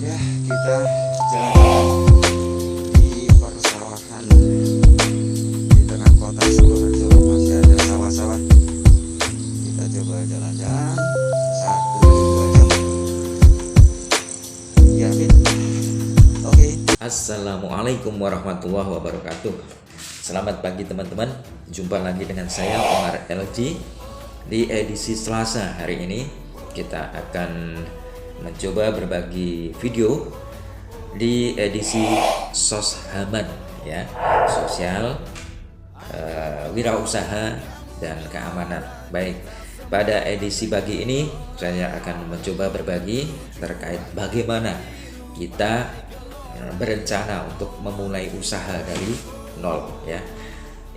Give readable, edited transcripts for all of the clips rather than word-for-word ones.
Ya, kita jalan di persawahan di tengah kota Sidoarjo. Masih ada sawah-sawah. Kita coba jalan-jalan 1-2 jam. Ya, Min. Oke. Assalamualaikum warahmatullahi wabarakatuh. Selamat pagi teman-teman. Jumpa lagi dengan saya Omar LG. Di edisi Selasa hari ini kita akan mencoba berbagi video di edisi Soshaman, ya, sosial, wirausaha dan keamanan. Baik, pada edisi pagi ini saya akan mencoba berbagi terkait bagaimana kita berencana untuk memulai usaha dari nol, ya.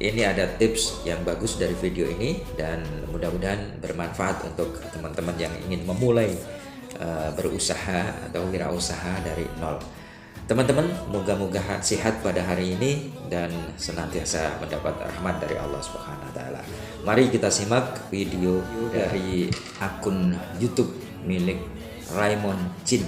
Ini ada tips yang bagus dari video ini dan mudah-mudahan bermanfaat untuk teman-teman yang ingin memulai berusaha atau wirausaha dari nol. Teman-teman, moga-moga sehat pada hari ini dan senantiasa mendapat rahmat dari Allah Subhanahu wa taala. Mari kita simak video dari akun YouTube milik Raymond Chin.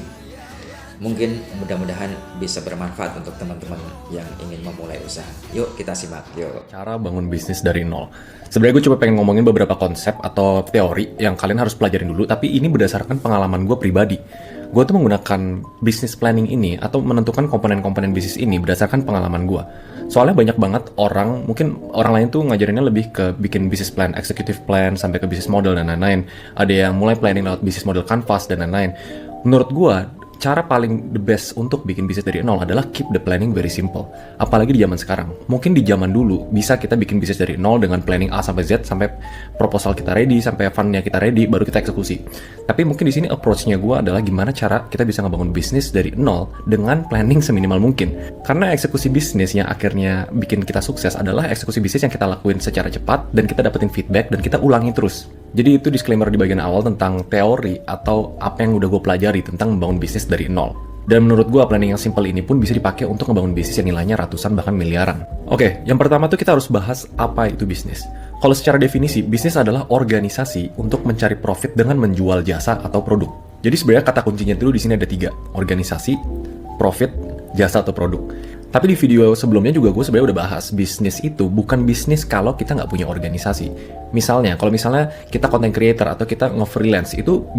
Mungkin mudah-mudahan bisa bermanfaat untuk teman-teman yang ingin memulai usaha. Yuk kita simak, yuk. Cara bangun bisnis dari nol. Sebenarnya gue coba pengen ngomongin beberapa konsep atau teori yang kalian harus pelajarin dulu, tapi ini berdasarkan pengalaman gue pribadi. Gue tuh menggunakan business planning ini atau menentukan komponen-komponen bisnis ini berdasarkan pengalaman gue. Soalnya banyak banget orang, mungkin orang lain tuh ngajarinnya lebih ke bikin business plan, executive plan, sampai ke business model dan lain-lain. Ada yang mulai planning lewat business model canvas dan lain-lain. Menurut gue, cara paling the best untuk bikin bisnis dari nol adalah keep the planning very simple. Apalagi di zaman sekarang. Mungkin di zaman dulu bisa kita bikin bisnis dari nol dengan planning A sampai Z, sampai proposal kita ready, sampai fundnya kita ready, baru kita eksekusi. Tapi mungkin di sini approach-nya gue adalah gimana cara kita bisa ngebangun bisnis dari nol dengan planning seminimal mungkin. Karena eksekusi bisnis yang akhirnya bikin kita sukses adalah eksekusi bisnis yang kita lakuin secara cepat dan kita dapetin feedback dan kita ulangi terus. Jadi itu disclaimer di bagian awal tentang teori atau apa yang udah gue pelajari tentang membangun bisnis dari nol. Dan menurut gue planning yang simple ini pun bisa dipakai untuk membangun bisnis yang nilainya ratusan bahkan miliaran. Oke, yang pertama tuh kita harus bahas apa itu bisnis. Kalau secara definisi, bisnis adalah organisasi untuk mencari profit dengan menjual jasa atau produk. Jadi sebenarnya kata kuncinya dulu di sini ada 3, organisasi, profit, jasa atau produk. Tapi di video sebelumnya juga gue sebenarnya udah bahas, bisnis itu bukan bisnis kalau kita nggak punya organisasi. Misalnya, kalau misalnya kita content creator atau kita nge-freelance, itu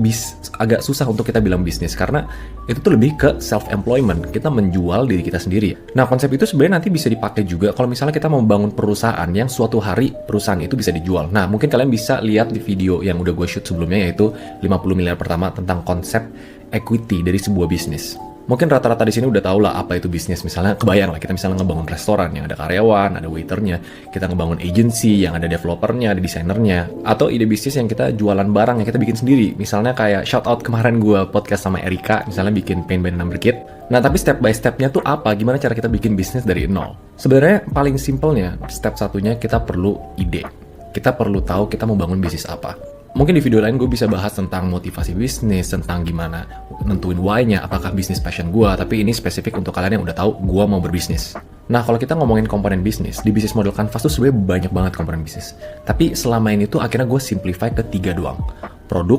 agak susah untuk kita bilang bisnis, karena itu tuh lebih ke self-employment, kita menjual diri kita sendiri. Nah, konsep itu sebenarnya nanti bisa dipakai juga kalau misalnya kita mau membangun perusahaan yang suatu hari perusahaan itu bisa dijual. Nah, mungkin kalian bisa lihat di video yang udah gue shoot sebelumnya, yaitu 50 miliar pertama tentang konsep equity dari sebuah bisnis. Mungkin rata-rata di sini udah tau lah apa itu bisnis. Misalnya kebayang lah kita misalnya ngebangun restoran yang ada karyawan, ada waiternya, kita ngebangun agency yang ada developernya, ada desainernya, atau ide bisnis yang kita jualan barang yang kita bikin sendiri. Misalnya kayak shout out kemarin gue podcast sama Erika, misalnya bikin paint band number kit. Nah, tapi step by stepnya tuh apa? Gimana cara kita bikin bisnis dari nol? Sebenarnya paling simpelnya, step satunya kita perlu ide. Kita perlu tahu kita mau bangun bisnis apa. Mungkin di video lain gue bisa bahas tentang motivasi bisnis, tentang gimana nentuin why-nya, apakah bisnis passion gue, tapi ini spesifik untuk kalian yang udah tahu gue mau berbisnis. Nah, kalau kita ngomongin komponen bisnis, di bisnis model canvas tuh sebenarnya banyak banget komponen bisnis. Tapi selama ini tuh akhirnya gue simplify ke 3 doang. Produk,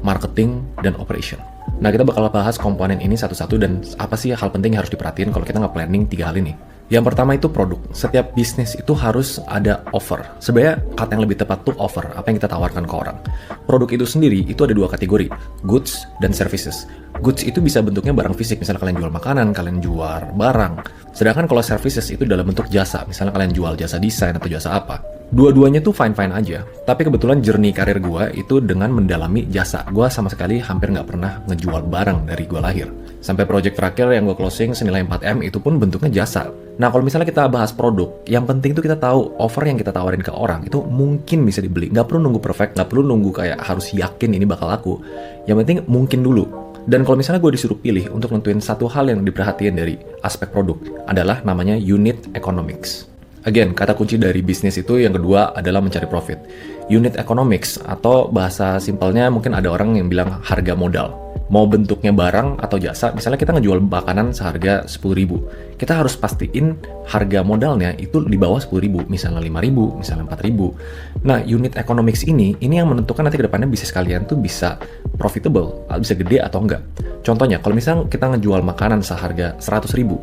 marketing, dan operation. Nah, kita bakal bahas komponen ini satu-satu dan apa sih hal penting yang harus diperhatiin kalau kita nge-planning 3 hal ini. Yang pertama itu produk. Setiap bisnis itu harus ada offer. Sebenarnya kata yang lebih tepat tuh offer, apa yang kita tawarkan ke orang. Produk itu sendiri itu ada 2 kategori, goods dan services. Goods itu bisa bentuknya barang fisik, misalnya kalian jual makanan, kalian jual barang. Sedangkan kalau services itu dalam bentuk jasa, misalnya kalian jual jasa desain atau jasa apa. Dua-duanya tuh fine-fine aja. Tapi kebetulan journey karir gue itu dengan mendalami jasa. Gue sama sekali hampir nggak pernah ngejual barang dari gue lahir. Sampai project terakhir yang gue closing senilai 4M itu pun bentuknya jasa. Nah, kalau misalnya kita bahas produk, yang penting tuh kita tahu offer yang kita tawarin ke orang itu mungkin bisa dibeli. Nggak perlu nunggu perfect, nggak perlu nunggu kayak harus yakin ini bakal laku. Yang penting mungkin dulu. Dan kalau misalnya gue disuruh pilih untuk nentuin satu hal yang diperhatiin dari aspek produk adalah namanya unit economics. Again, kata kunci dari bisnis itu yang kedua adalah mencari profit. Unit economics atau bahasa simpelnya mungkin ada orang yang bilang harga modal. Mau bentuknya barang atau jasa, misalnya kita ngejual makanan seharga 10.000. Kita harus pastiin harga modalnya itu di bawah 10.000, misalnya 5.000, misalnya 4.000. Nah, unit economics ini yang menentukan nanti ke depannya bisnis kalian tuh bisa profitable, bisa gede atau enggak. Contohnya, kalau misalnya kita ngejual makanan seharga 100.000,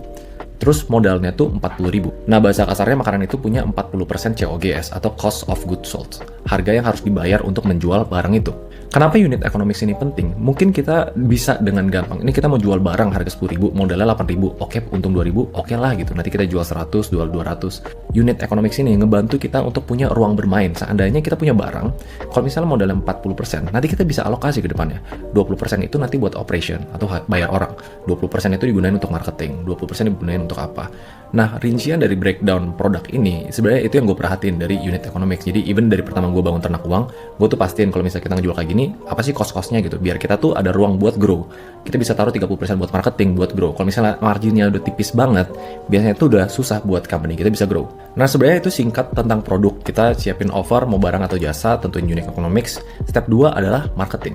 terus modalnya tuh 40.000. Nah, bahasa kasarnya makanan itu punya 40% COGS atau cost of goods sold. Harga yang harus dibayar untuk menjual barang itu. Kenapa unit economics ini penting? Mungkin kita bisa dengan gampang, ini kita mau jual barang harga 10.000, modalnya 8.000, oke, untung 2.000, oke lah gitu. Nanti kita jual 100, jual 200. Unit economics ini ngebantu kita untuk punya ruang bermain. Seandainya kita punya barang, kalau misalnya modalnya 40%, nanti kita bisa alokasi ke depannya. 20% itu nanti buat operation atau bayar orang. 20% itu digunakan untuk marketing, 20% digunakan untuk apa. Nah, rincian dari breakdown produk ini, sebenarnya itu yang gue perhatiin dari unit economics. Jadi, even dari pertama gue bangun ternak uang, gue tuh pastiin kalau misalnya kita ngejual kayak gini, apa sih cost-costnya gitu, biar kita tuh ada ruang buat grow. Kita bisa taruh 30% buat marketing, buat grow. Kalau misalnya marginnya udah tipis banget, biasanya itu udah susah buat company kita bisa grow. Nah, sebenarnya itu singkat tentang produk. Kita siapin offer, mau barang atau jasa, tentuin unit economics. Step 2 adalah marketing.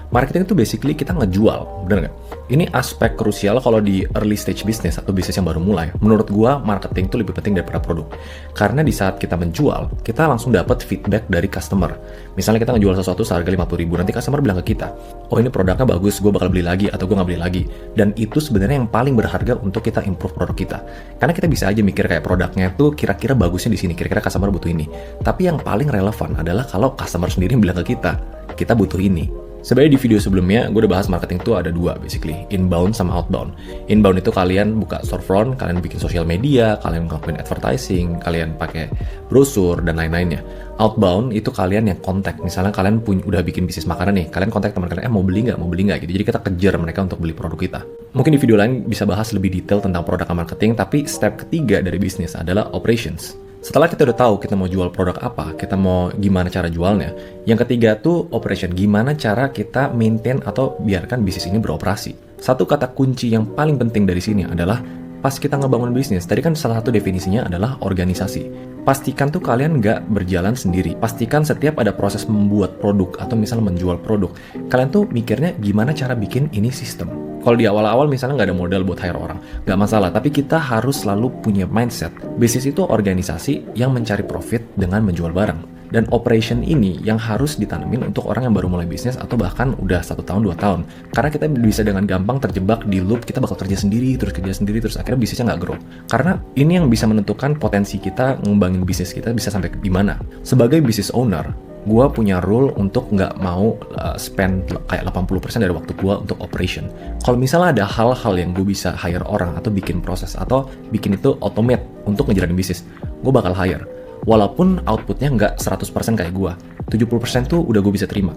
Marketing itu basically kita ngejual, bener nggak? Ini aspek krusial kalau di early stage business atau bisnis yang baru mulai. Menurut gua, marketing itu lebih penting daripada produk. Karena di saat kita menjual, kita langsung dapat feedback dari customer. Misalnya kita ngejual sesuatu seharga 50.000, nanti customer bilang ke kita, oh ini produknya bagus, gue bakal beli lagi atau gue nggak beli lagi. Dan itu sebenarnya yang paling berharga untuk kita improve produk kita. Karena kita bisa aja mikir kayak produknya itu kira-kira bagusnya di sini, kira-kira customer butuh ini. Tapi yang paling relevan adalah kalau customer sendiri bilang ke kita butuh ini. Sebenarnya di video sebelumnya, gue udah bahas marketing tuh ada dua basically, inbound sama outbound. Inbound itu kalian buka storefront, kalian bikin sosial media, kalian ngelakuin advertising, kalian pakai brosur, dan lain-lainnya. Outbound itu kalian yang kontak, misalnya kalian udah bikin bisnis makanan nih, kalian kontak teman kalian, mau beli nggak gitu. Jadi kita kejar mereka untuk beli produk kita. Mungkin di video lain bisa bahas lebih detail tentang produk dan marketing, tapi step ketiga dari bisnis adalah operations. Setelah kita udah tahu kita mau jual produk apa, kita mau gimana cara jualnya, yang ketiga tuh operation, gimana cara kita maintain atau biarkan bisnis ini beroperasi. Satu kata kunci yang paling penting dari sini adalah pas kita ngebangun bisnis, tadi kan salah satu definisinya adalah organisasi. Pastikan tuh kalian nggak berjalan sendiri. Pastikan setiap ada proses membuat produk atau misalnya menjual produk, kalian tuh mikirnya gimana cara bikin ini sistem. Kalau di awal-awal misalnya nggak ada modal buat hire orang, nggak masalah. Tapi kita harus selalu punya mindset. Bisnis itu organisasi yang mencari profit dengan menjual barang. Dan operation ini yang harus ditanamin untuk orang yang baru mulai bisnis atau bahkan udah 1 tahun, 2 tahun. Karena kita bisa dengan gampang terjebak di loop, kita bakal kerja sendiri, terus akhirnya bisnisnya nggak grow. Karena ini yang bisa menentukan potensi kita ngembangin bisnis kita bisa sampai di mana. Sebagai business owner, gue punya rule untuk nggak mau spend kayak 80% dari waktu gue untuk operation. Kalau misalnya ada hal-hal yang gue bisa hire orang atau bikin proses atau bikin itu automate untuk ngejalanin bisnis, gue bakal hire. Walaupun outputnya nggak 100% kayak gue, 70% tuh udah gue bisa terima.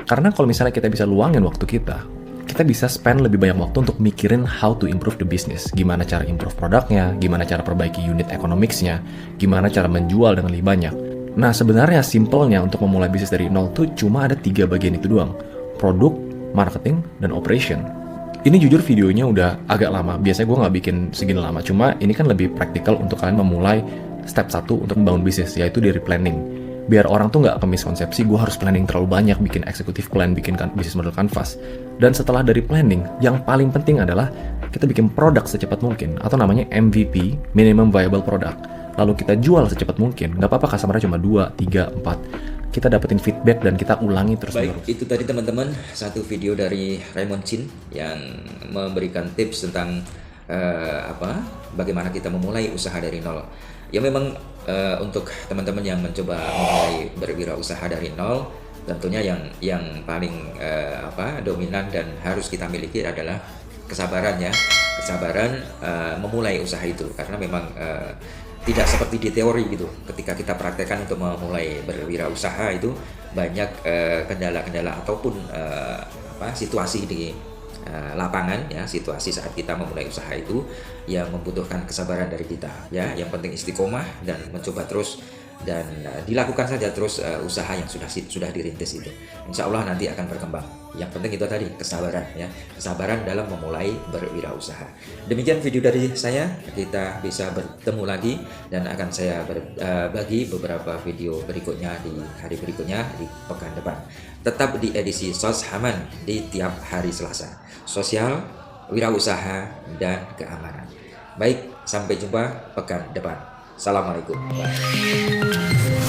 Karena kalau misalnya kita bisa luangin waktu kita bisa spend lebih banyak waktu untuk mikirin how to improve the business. Gimana cara improve produknya, gimana cara perbaiki unit economics-nya, gimana cara menjual dengan lebih banyak. Nah, sebenarnya simpelnya untuk memulai bisnis dari nol tuh cuma ada 3 bagian itu doang. Produk, marketing, dan operation. Ini jujur videonya udah agak lama. Biasanya gue nggak bikin segini lama. Cuma ini kan lebih praktikal untuk kalian memulai step 1 untuk membangun bisnis, yaitu dari planning. Biar orang tuh nggak kemiskonsepsi, gue harus planning terlalu banyak, bikin executive plan, bikin bisnis model canvas. Dan setelah dari planning, yang paling penting adalah kita bikin produk secepat mungkin, atau namanya MVP, Minimum Viable Product. Lalu kita jual secepat mungkin, nggak apa-apa customer-nya cuma 2, 3, 4. Kita dapetin feedback dan kita ulangi terus. Baik, itu tadi teman-teman satu video dari Raymond Chin yang memberikan tips tentang bagaimana kita memulai usaha dari nol. Ya memang untuk teman-teman yang mencoba memulai berwirausaha dari nol, tentunya yang paling dominan dan harus kita miliki adalah kesabaran ya, kesabaran memulai usaha itu, karena memang tidak seperti di teori gitu. Ketika kita praktekkan untuk memulai berwirausaha itu banyak kendala-kendala ataupun situasi di lapangan ya, situasi saat kita memulai usaha itu yang membutuhkan kesabaran dari kita ya. Yang penting istiqomah dan mencoba terus dan dilakukan saja terus usaha yang sudah dirintis itu. Insya Allah nanti akan berkembang. Yang penting itu tadi, kesabaran ya, kesabaran dalam memulai berwirausaha. Demikian video dari saya, kita bisa bertemu lagi dan akan saya berbagi beberapa video berikutnya di hari berikutnya di pekan depan. Tetap di edisi Sos Haman di tiap hari Selasa. Sosial, wirausaha, dan keamanan. Baik, sampai jumpa pekan depan. Assalamualaikum. Bye.